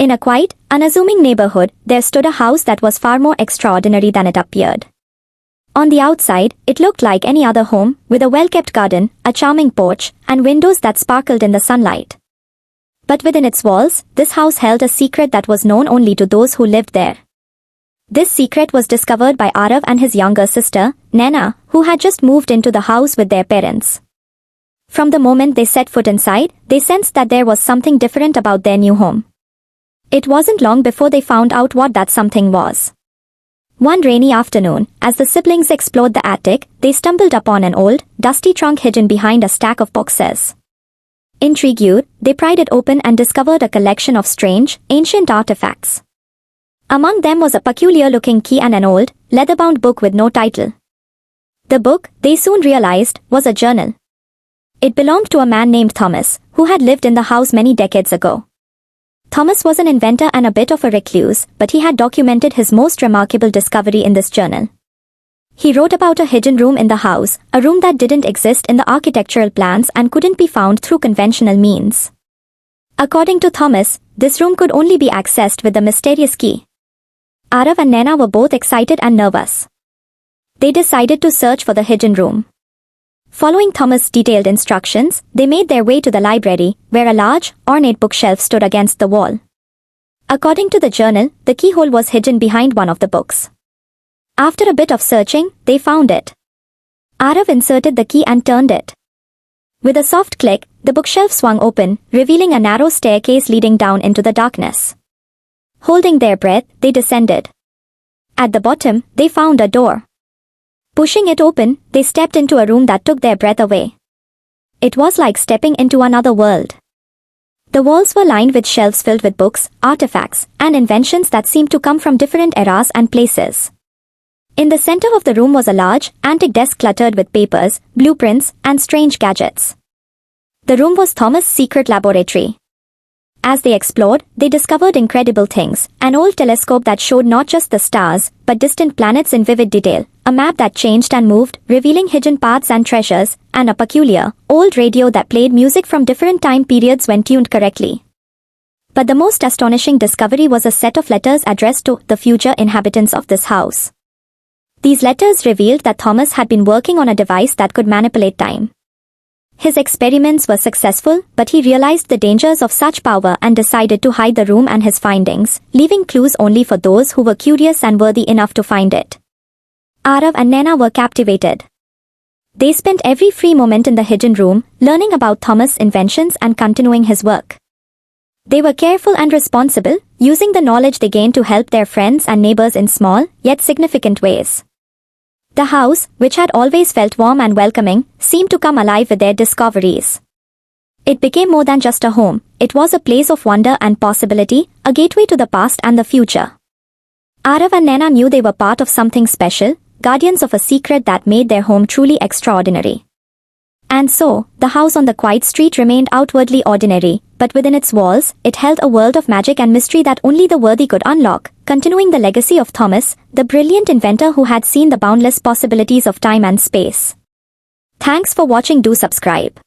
In a quiet, unassuming neighborhood, there stood a house that was far more extraordinary than it appeared. On the outside, it looked like any other home, with a well-kept garden, a charming porch, and windows that sparkled in the sunlight. But within its walls, this house held a secret that was known only to those who lived there. This secret was discovered by Arav and his younger sister, Naina, who had just moved into the house with their parents. From the moment they set foot inside, they sensed that there was something different about their new home. It wasn't long before they found out what that something was. One rainy afternoon, as the siblings explored the attic, they stumbled upon an old, dusty trunk hidden behind a stack of boxes. Intrigued, they pried it open and discovered a collection of strange, ancient artifacts. Among them was a peculiar-looking key and an old, leather-bound book with no title. The book, they soon realized, was a journal. It belonged to a man named Thomas, who had lived in the house many decades ago. Thomas was an inventor and a bit of a recluse, but he had documented his most remarkable discovery in this journal. He wrote about a hidden room in the house, a room that didn't exist in the architectural plans and couldn't be found through conventional means. According to Thomas, this room could only be accessed with the mysterious key. Arav and Naina were both excited and nervous. They decided to search for the hidden room. Following Thomas' detailed instructions, they made their way to the library, where a large, ornate bookshelf stood against the wall. According to the journal, the keyhole was hidden behind one of the books. After a bit of searching, they found it. Arav inserted the key and turned it. With a soft click, the bookshelf swung open, revealing a narrow staircase leading down into the darkness. Holding their breath, they descended. At the bottom, they found a door. Pushing it open, they stepped into a room that took their breath away. It was like stepping into another world. The walls were lined with shelves filled with books, artifacts, and inventions that seemed to come from different eras and places. In the center of the room was a large, antique desk cluttered with papers, blueprints, and strange gadgets. The room was Thomas' secret laboratory. As they explored, they discovered incredible things, an old telescope that showed not just the stars, but distant planets in vivid detail, a map that changed and moved, revealing hidden paths and treasures, and a peculiar, old radio that played music from different time periods when tuned correctly. But the most astonishing discovery was a set of letters addressed to the future inhabitants of this house. These letters revealed that Thomas had been working on a device that could manipulate time. His experiments were successful, but he realized the dangers of such power and decided to hide the room and his findings, leaving clues only for those who were curious and worthy enough to find it. Arav and Naina were captivated. They spent every free moment in the hidden room, learning about Thomas' inventions and continuing his work. They were careful and responsible, using the knowledge they gained to help their friends and neighbors in small, yet significant ways. The house, which had always felt warm and welcoming, seemed to come alive with their discoveries. It became more than just a home, it was a place of wonder and possibility, a gateway to the past and the future. Arav and Naina knew they were part of something special, guardians of a secret that made their home truly extraordinary. And so, the house on the quiet street remained outwardly ordinary, but within its walls, it held a world of magic and mystery that only the worthy could unlock, continuing the legacy of Thomas, the brilliant inventor who had seen the boundless possibilities of time and space. Thanks for watching. Do subscribe.